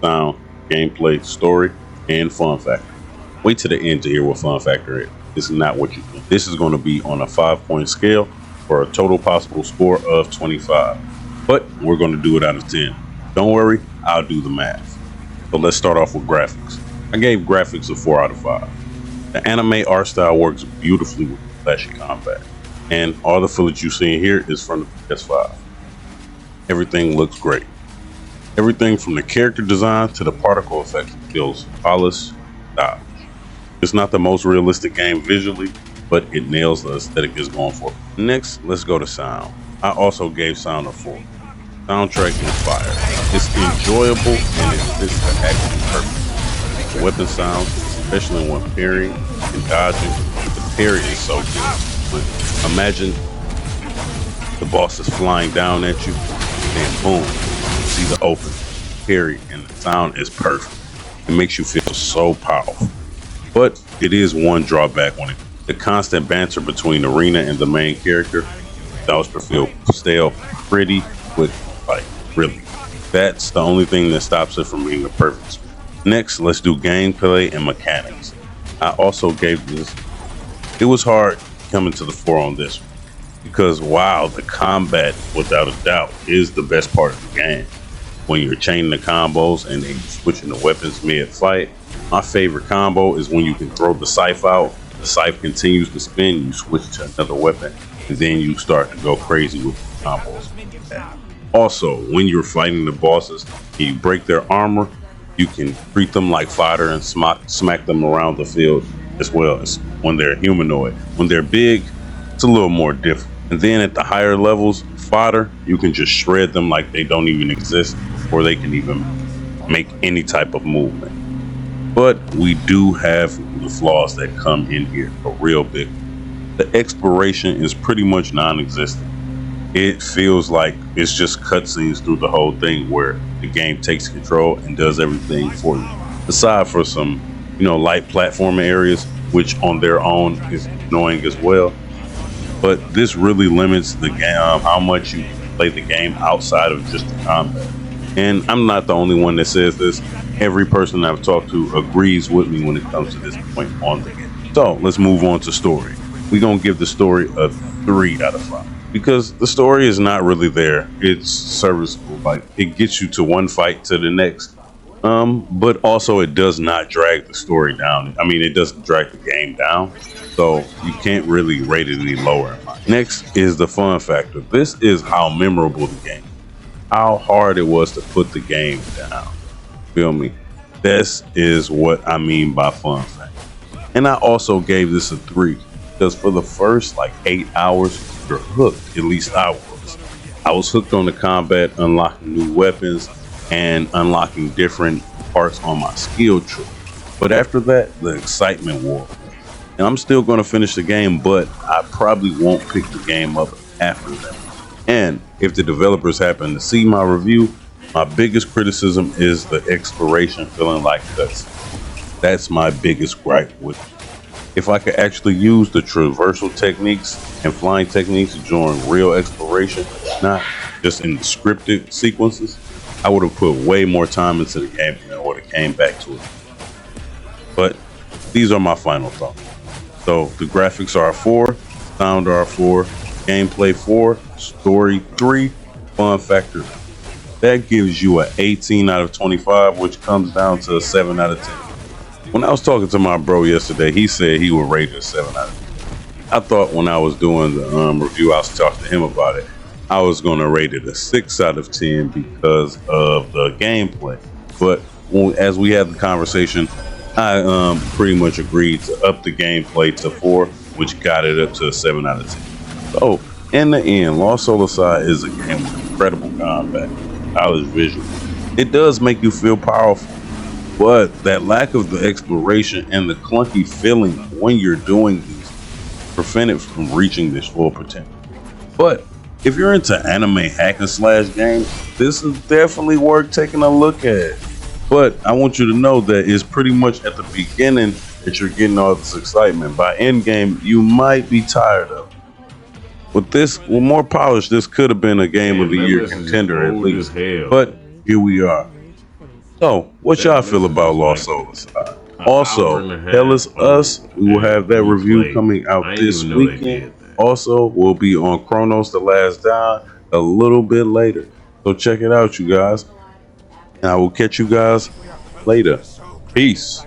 sound, gameplay, story, and fun factor. Wait to the end to hear what fun factor is. This is not what you think. This is going to be on a 5-point scale for a total possible score of 25. But we're going to do it out of 10. Don't worry, I'll do the math. So let's start off with graphics. I gave graphics a 4 out of 5. The anime art style works beautifully with flashy combat. And all the footage you see here is from the PS5. Everything looks great. Everything from the character design to the particle effects feels polished, stylish. It's not the most realistic game visually, but it nails the aesthetic it's going for. Next, let's go to sound. I also gave sound a 4. Soundtrack is fire. It's enjoyable and it fits the action perfectly. The weapon sounds, especially when parrying and dodging, the parry is so good. But imagine the boss is flying down at you, and boom, you see the open parry, and the sound is perfect. It makes you feel so powerful. But it is one drawback when the constant banter between Arena and the main character starts to feel stale pretty quick. Like, really. That's the only thing that stops it from being a perfect score. Next, let's do gameplay and mechanics. I also gave this, it was hard coming to the fore on this one because wow, the combat without a doubt is the best part of the game. When you're chaining the combos and then switching the weapons mid-fight. My favorite combo is when you can throw the scythe out, the scythe continues to spin, you switch to another weapon, and then you start to go crazy with the combos. Also, when you're fighting the bosses and you break their armor, you can treat them like fodder and smack them around the field as well as when they're humanoid. When they're big, it's a little more different. And then at the higher levels, fodder, you can just shred them like they don't even exist, or they can even make any type of movement. But we do have the flaws that come in here, a real big. The exploration is pretty much non-existent. It feels like it's just cutscenes through the whole thing where the game takes control and does everything for you. Aside for some, light platforming areas, which on their own is annoying as well. But this really limits the game, how much you play the game outside of just the combat. And I'm not the only one that says this. Every person I've talked to agrees with me when it comes to this point on the game. So let's move on to story. We're going to give the story a 3 out of 5. Because the story is not really there. It's serviceable. Like, it gets you to one fight to the next. But also it does not drag the story down. I mean, it doesn't drag the game down. So you can't really rate it any lower. Next is the fun factor. This is how memorable the game is. How hard it was to put the game down. Feel me? This is what I mean by fun factor. And I also gave this a 3. Because for the first 8 hours, you're hooked. At least I was. I was hooked on the combat, unlocking new weapons, and unlocking different parts on my skill tree. But after that, the excitement wore off. And I'm still going to finish the game, but I probably won't pick the game up after that. And if the developers happen to see my review, my biggest criticism is the exploration feeling like cuts. That's my biggest gripe with it. If I could actually use the traversal techniques and flying techniques during real exploration, not just in scripted sequences, I would have put way more time into the game and I would have came back to it. But these are my final thoughts. So the graphics are a 4, sound are a 4, gameplay 4, story 3, fun factor. That gives you an 18 out of 25, which comes down to a 7 out of 10. When I was talking to my bro yesterday, he said he would rate it a 7 out of 10. I thought when I was doing the review, I was talking to him about it, I was going to rate it a 6 out of 10 because of the gameplay. But as we had the conversation, I pretty much agreed to up the gameplay to 4, which got it up to a 7 out of 10. So in the end, Lost Soulaside is a game with incredible combat, stylish visuals. It does make you feel powerful. But that lack of the exploration and the clunky feeling when you're doing these prevent it from reaching this full potential. But if you're into anime hack and slash games, this is definitely worth taking a look at. But I want you to know that it's pretty much at the beginning that you're getting all this excitement. By end game, you might be tired of it. With more polish, this could have been a game of the year contender at least. But here we are. So, what That y'all feel listen about is Lost like Soul Asylum? an hour Also, and a Hell is half Us. of We will have that review replay. coming out I didn't this even know they weekend. did that. Also, we'll be on Chronos The Last Down a little bit later. So check it out, you guys. And I will catch you guys later. Peace.